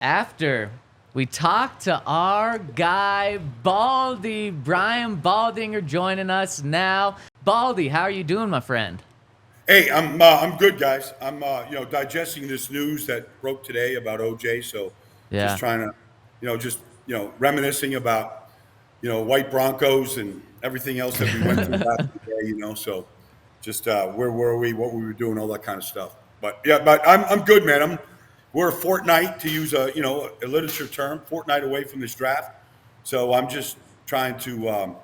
After we talked to our guy, Baldy, Brian Baldinger, joining us now. Baldy, how are you doing, my friend? Hey, I'm good, guys. I'm digesting this news that broke today about OJ. So just Yeah. trying to, reminiscing about white Broncos and everything else that we went through last day. So just where were we, what we were doing, all that kind of stuff. But yeah, but I'm good, man. We're a fortnight, to use a literature term, fortnight away from this draft. So I'm just trying to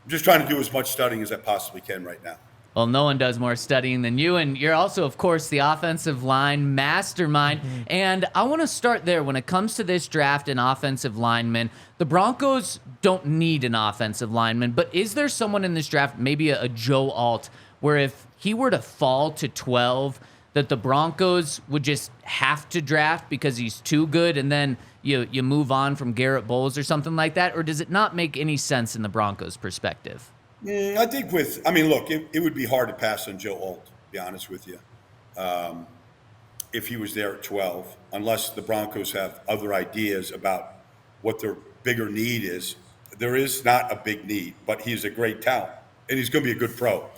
do as much studying as I possibly can right now. Well, no one does more studying than you. And you're also, of course, the offensive line mastermind. And I want to start there. When it comes to this draft and offensive linemen, the Broncos don't need an offensive lineman. But is there someone in this draft, maybe a Joe Alt, where if he were to fall to 12, that the Broncos would just have to draft because he's too good, and then you move on from Garrett Bowles or something like that? Or does it not make any sense in the Broncos' perspective? I think look, it would be hard to pass on Joe Alt, to be honest with you, if he was there at 12, unless the Broncos have other ideas about what their bigger need is. There is not a big need, but he's a great talent, and he's going to be a good pro.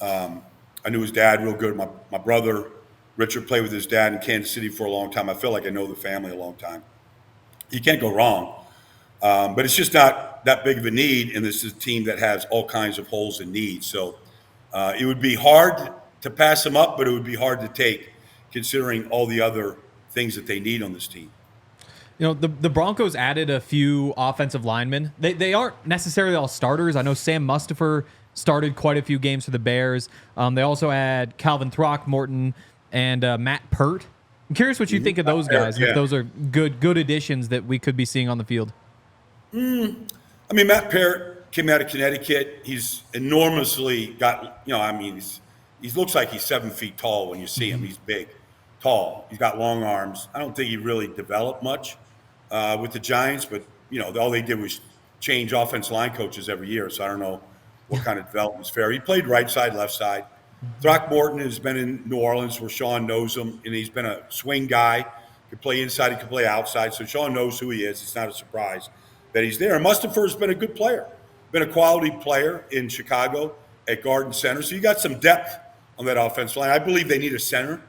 I knew his dad real good. My brother, Richard, played with his dad in Kansas City for a long time. I feel like I know the family a long time. You can't go wrong. But it's just not that big of a need, and this is a team that has all kinds of holes and needs. So it would be hard to pass them up, but it would be hard to take, considering all the other things that they need on this team. The Broncos added a few offensive linemen. They aren't necessarily all starters. I know Sam Mustipher started quite a few games for the Bears. They also had Calvin Throckmorton and Matt Pert. I'm curious what you think of those guys, and if those are good additions that we could be seeing on the field. Matt Parrott came out of Connecticut. He's enormously got, he looks like he's 7 feet tall when you see him. He's big, tall. He's got long arms. I don't think he really developed much with the Giants, but, all they did was change offensive line coaches every year. So I don't know what kind of development's fair. He played right side, left side. Throckmorton has been in New Orleans where Sean knows him, and he's been a swing guy. He could play inside, he could play outside. So Sean knows who he is. It's not a surprise that he's there. And Mustipher's been a good player, been a quality player in Chicago at Garden Center. So you got some depth on that offensive line. I believe they need a center.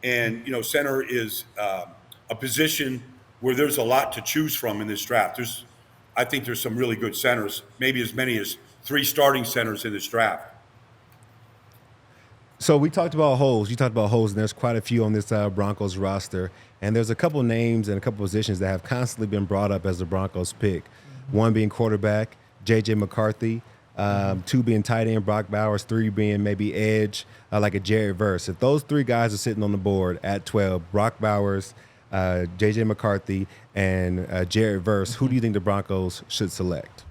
And, center is a position where there's a lot to choose from in this draft. I think there's some really good centers, maybe as many as 3 starting centers in this draft. So we talked about holes. You talked about holes, and there's quite a few on this Broncos roster. And there's a couple names and a couple positions that have constantly been brought up as the Broncos pick. One being quarterback, J.J. McCarthy. 2 being tight end, Brock Bowers. 3 being maybe edge, like a Jared Verse. If those 3 guys are sitting on the board at 12, Brock Bowers, J.J. McCarthy, and Jared Verse, who do you think the Broncos should select?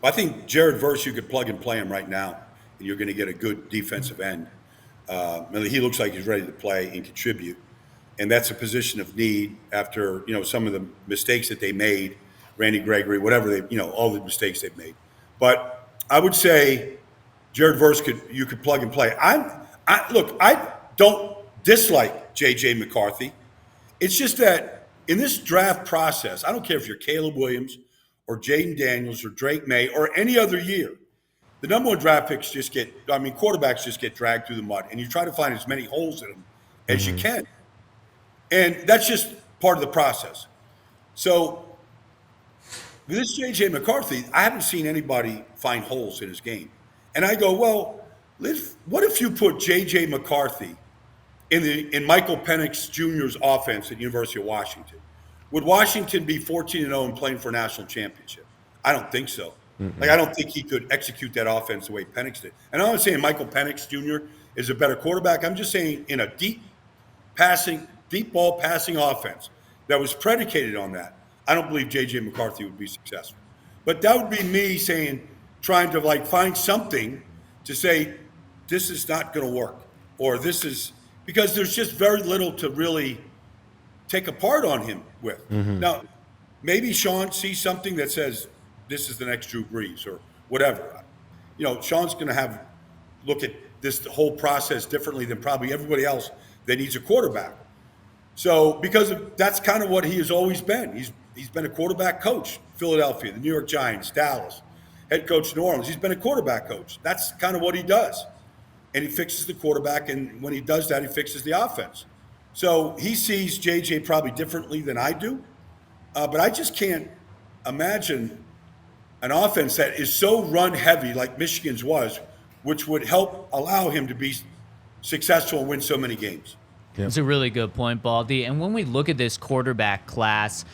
I think Jared Verse, you could plug and play him right now, and you're going to get a good defensive end. He looks like he's ready to play and contribute, and that's a position of need after some of the mistakes that they made, Randy Gregory, whatever all the mistakes they've made. But I would say Jared Verse you could plug and play. I don't dislike J.J. McCarthy. It's just that in this draft process, I don't care if you're Caleb Williams or Jayden Daniels or Drake Maye or any other year. The number 1 draft picks quarterbacks just get dragged through the mud, and you try to find as many holes in them as you can. And that's just part of the process. So with this J.J. McCarthy, I haven't seen anybody find holes in his game. And I go, well, what if you put J.J. McCarthy in Michael Penix Jr.'s offense at University of Washington? Would Washington be 14-0 and playing for a national championship? I don't think so. I don't think he could execute that offense the way Penix did. And I'm not saying Michael Penix Jr. is a better quarterback. I'm just saying in a deep ball passing offense that was predicated on that, I don't believe J.J. McCarthy would be successful. But that would be me trying to find something to say, this is not going to work. Or this is, because there's just very little to really take apart on him with. Now, maybe Sean sees something that says, this is the next Drew Brees or whatever. Sean's going to look at this whole process differently than probably everybody else that needs a quarterback. So that's kind of what he has always been. He's been a quarterback coach, Philadelphia, the New York Giants, Dallas, head coach New Orleans. He's been a quarterback coach. That's kind of what he does. And he fixes the quarterback, and when he does that, he fixes the offense. So he sees JJ probably differently than I do, but I just can't imagine an offense that is so run heavy like Michigan's was, which would help allow him to be successful and win so many games. It's a really good point, Baldy. And when we look at this quarterback class,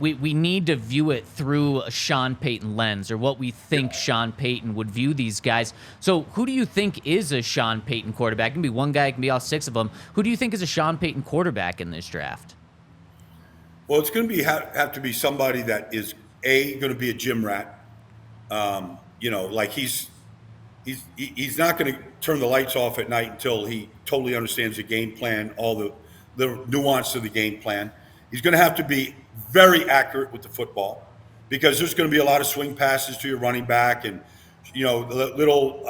we need to view it through a Sean Payton lens, or what we think Sean Payton would view these guys. So who do you think is a Sean Payton quarterback? It can be one guy, it can be all six of them. Who do you think is a Sean Payton quarterback in this draft? Well, it's going to have to be somebody that is, going to be a gym rat. Like he's not going to turn the lights off at night until he totally understands the game plan, all the nuance of the game plan. He's going to have to be very accurate with the football, because there's going to be a lot of swing passes to your running back, and the little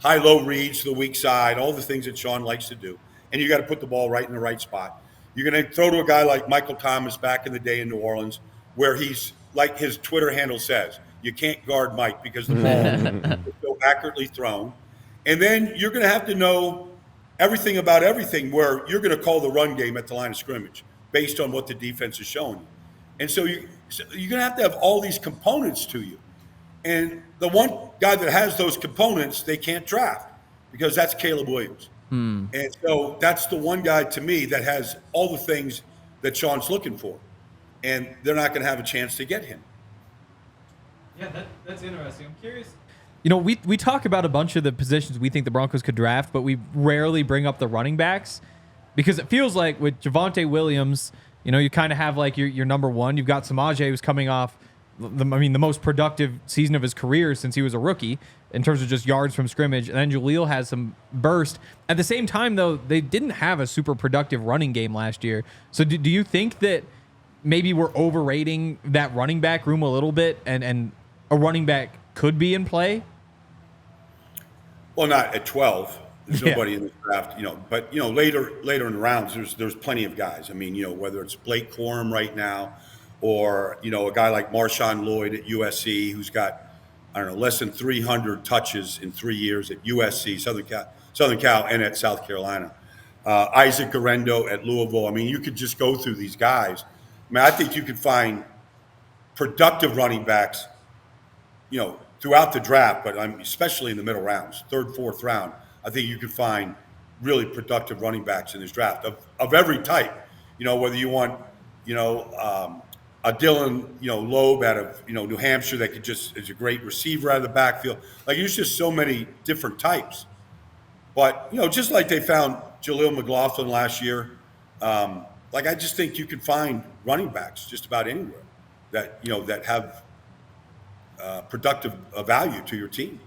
high-low reads to the weak side, all the things that Sean likes to do. And you got to put the ball right in the right spot. You're going to throw to a guy like Michael Thomas back in the day in New Orleans, where he's like his Twitter handle says, you can't guard Mike because the ball is so accurately thrown. And then you're going to have to know everything about everything, where you're going to call the run game at the line of scrimmage based on what the defense is showing you. And so you're going to have all these components to you. And the one guy that has those components, they can't draft, because that's Caleb Williams. And so that's the one guy to me that has all the things that Sean's looking for. And they're not going to have a chance to get him. Yeah, that's interesting. I'm curious. We talk about a bunch of the positions we think the Broncos could draft, but we rarely bring up the running backs, because it feels like with Javonte Williams, you kind of have like your number one. You've got Samaje, who's coming off the most productive season of his career since he was a rookie in terms of just yards from scrimmage. And then Jaleel has some burst. At the same time, though, they didn't have a super productive running game last year. So do you think that maybe we're overrating that running back room a little bit, and a running back could be in play? Well, not at 12. There's nobody in the draft, But later in the rounds, there's plenty of guys. I mean, whether it's Blake Corum right now, or a guy like Marshawn Lloyd at USC, who's got less than 300 touches in 3 years at USC, Southern Cal, and at South Carolina. Isaac Garendo at Louisville. I mean, you could just go through these guys. I mean, I think you could find productive running backs, throughout the draft, but especially in the middle rounds, third, fourth round. I think you could find really productive running backs in this draft of every type. Whether you want, a Dylan, Loeb out of, New Hampshire that is a great receiver out of the backfield. Like, there's just so many different types. But, just like they found Jaleel McLaughlin last year, I just think you could find running backs just about anywhere that, that have productive value to your team.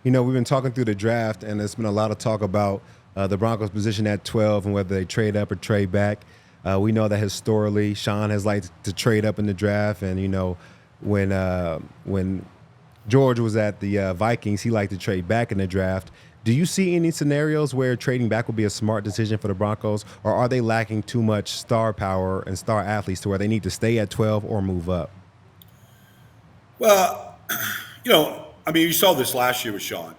We've been talking through the draft, and there's been a lot of talk about the Broncos' position at 12 and whether they trade up or trade back. We know that historically, Sean has liked to trade up in the draft, and when George was at the Vikings, he liked to trade back in the draft. Do you see any scenarios where trading back would be a smart decision for the Broncos, or are they lacking too much star power and star athletes to where they need to stay at 12 or move up? Well, you saw this last year with Sean.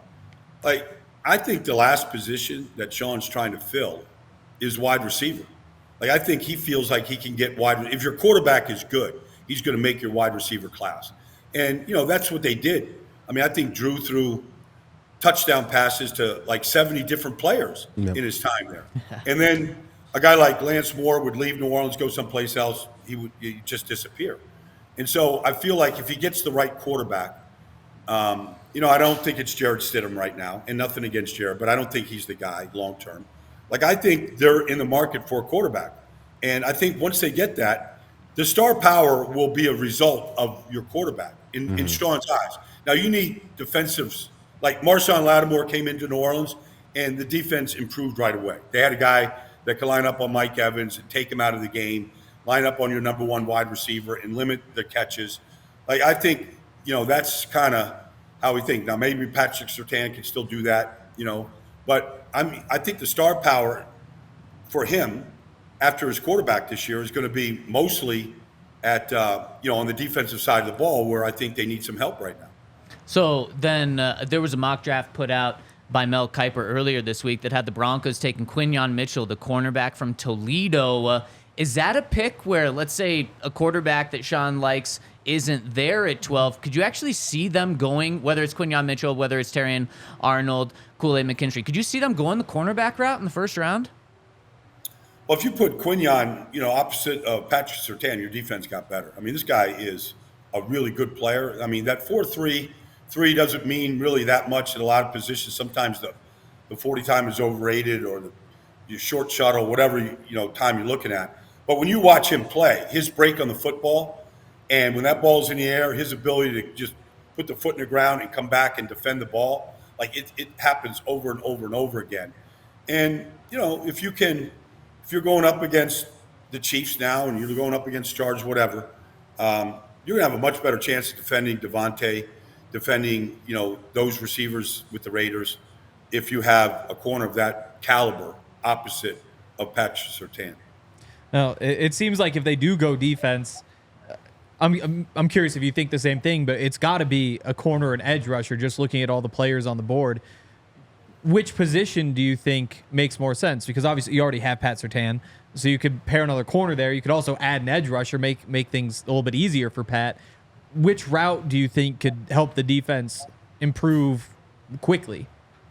I think the last position that Sean's trying to fill is wide receiver. I think he feels like he can get wide. If your quarterback is good, he's going to make your wide receiver class. And, that's what they did. I think Drew threw touchdown passes to 70 different players in his time there. And then a guy like Lance Moore would leave New Orleans, go someplace else. He'd just disappear. And so I feel like if he gets the right quarterback, I don't think it's Jarrett Stidham right now, and nothing against Jarrett, but I don't think he's the guy long term. I think they're in the market for a quarterback. And I think once they get that, the star power will be a result of your quarterback in Sean's eyes. Now, you need defensives. Like Marshawn Lattimore came into New Orleans, and the defense improved right away. They had a guy that could line up on Mike Evans and take him out of the game, line up on your number one wide receiver and limit the catches. I think, that's kind of how we think. Now, maybe Patrick Surtain can still do that, but I think the star power for him after his quarterback this year is going to be mostly at on the defensive side of the ball, where I think they need some help right now. So then there was a mock draft put out by Mel Kiper earlier this week that had the Broncos taking Quinyon Mitchell, the cornerback from Toledo. Is that a pick where, let's say, a quarterback that Sean likes isn't there at 12? Could you actually see them going, whether it's Quinyon Mitchell, whether it's Terrion Arnold, Kool-Aid McKinstry, could you see them going the cornerback route in the first round? Well, if you put Quinyon, opposite of Patrick Surtain, your defense got better. I mean, this guy is a really good player. I mean, that 4.33 doesn't mean really that much in a lot of positions. Sometimes the 40 time is overrated, or the short shuttle, whatever time you're looking at. But when you watch him play, his break on the football, and when that ball's in the air, his ability to just put the foot in the ground and come back and defend the ball, like it happens over and over and over again. And if you're going up against the Chiefs now, and you're going up against Chargers, whatever, you're gonna have a much better chance of defending Devontae, defending those receivers with the Raiders, if you have a corner of that caliber opposite of Patrick Surtain. Now, it seems like if they do go defense, I'm curious if you think the same thing, but it's got to be a corner and edge rusher. Just looking at all the players on the board, which position do you think makes more sense? Because obviously you already have Pat Surtain, so you could pair another corner there. You could also add an edge rusher, make things a little bit easier for Pat. Which route do you think could help the defense improve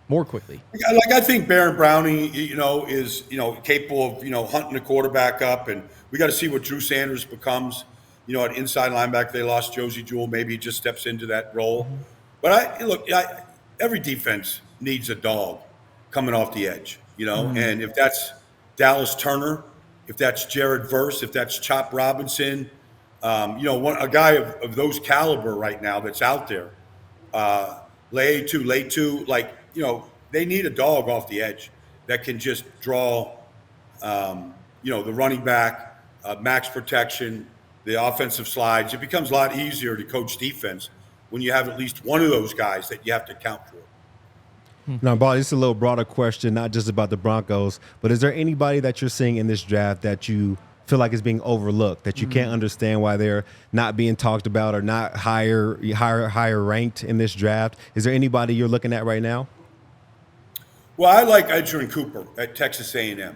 more quickly? Like, I think Baron Browning, is capable of hunting the quarterback up, and we got to see what Drew Sanders becomes. At inside linebacker, they lost Josie Jewell. Maybe he just steps into that role. But every defense needs a dog coming off the edge. And if that's Dallas Turner, if that's Jared Verse, if that's Chop Robinson, a guy of those caliber right now that's out there, Letu, they need a dog off the edge that can just draw, the running back, max protection, the offensive slides. It becomes a lot easier to coach defense when you have at least one of those guys that you have to account for. Now, Bob, this is a little broader question, not just about the Broncos, but is there anybody that you're seeing in this draft that you feel like is being overlooked, that you can't understand why they're not being talked about or not higher ranked in this draft? Is there anybody you're looking at right now? Well, I like Edgerrin Cooper at Texas A&M.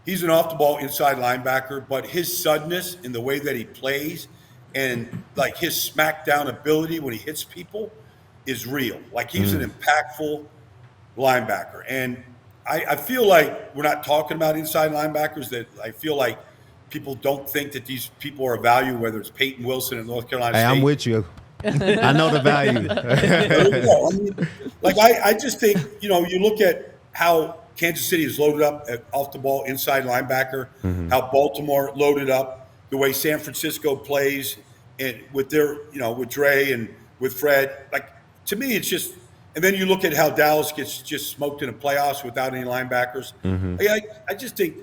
He's an off-the-ball inside linebacker, but his suddenness in the way that he plays and, his smackdown ability when he hits people is real. He's an impactful linebacker. And I feel like we're not talking about inside linebackers, that I feel like people don't think that these people are of value, whether it's Peyton Wilson in North Carolina State. I'm with you. I know the value. I just think, you look at how Kansas City is loaded up at off-the-ball inside linebacker, how Baltimore loaded up, the way San Francisco plays, and with their, with Dre and with Fred. To me, it's just – and then you look at how Dallas gets just smoked in the playoffs without any linebackers. I just think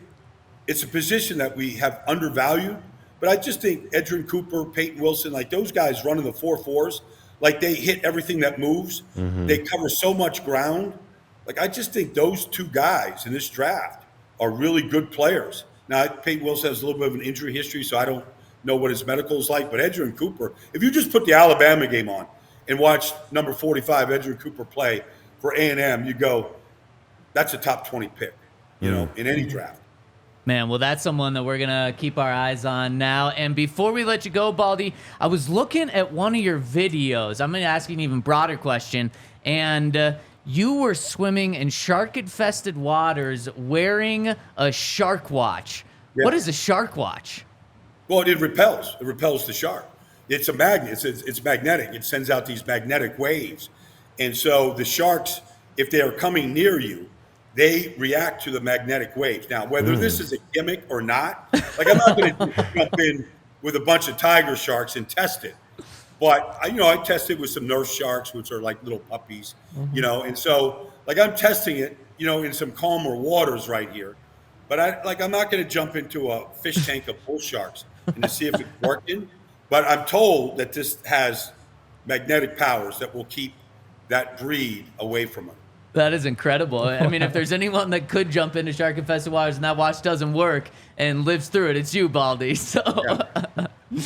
it's a position that we have undervalued. But I just think Edgerrin Cooper, Peyton Wilson, those guys running the 4.4s, they hit everything that moves. They cover so much ground. I just think those two guys in this draft are really good players. Now, Peyton Wilson has a little bit of an injury history, so I don't know what his medical is like. But Edgerrin Cooper, if you just put the Alabama game on and watch number 45 Edgerrin Cooper play for A&M, you go, that's a top 20 pick, in any draft. Man, well, that's someone that we're going to keep our eyes on now. And before we let you go, Baldy, I was looking at one of your videos. I'm going to ask you an even broader question. And you were swimming in shark-infested waters wearing a shark watch. Yeah. What is a shark watch? Well, it repels. It repels the shark. It's a magnet. It's magnetic. It sends out these magnetic waves. And so the sharks, if they are coming near you, they react to the magnetic waves. Now, whether this is a gimmick or not, I'm not going to jump in with a bunch of tiger sharks and test it. But, I tested with some nurse sharks, which are like little puppies, and so, I'm testing it, in some calmer waters right here. But I'm not going to jump into a fish tank of bull sharks and to see if it's working. But I'm told that this has magnetic powers that will keep that breed away from them. That is incredible. I mean, if there's anyone that could jump into shark infested waters and that watch doesn't work and lives through it, it's you, Baldy. So,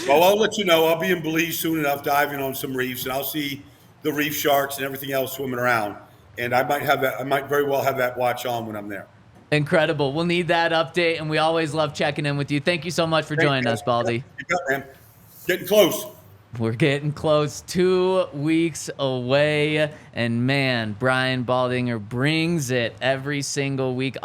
Well, I'll let you know. I'll be in Belize soon enough, diving on some reefs, and I'll see the reef sharks and everything else swimming around. And I might very well have that watch on when I'm there. incredible. We'll need that update, and we always love checking in with you. Thank you so much for joining us, Baldy. You got it, man. Getting close. We're getting close, 2 weeks away, and man, Brian Baldinger brings it every single week.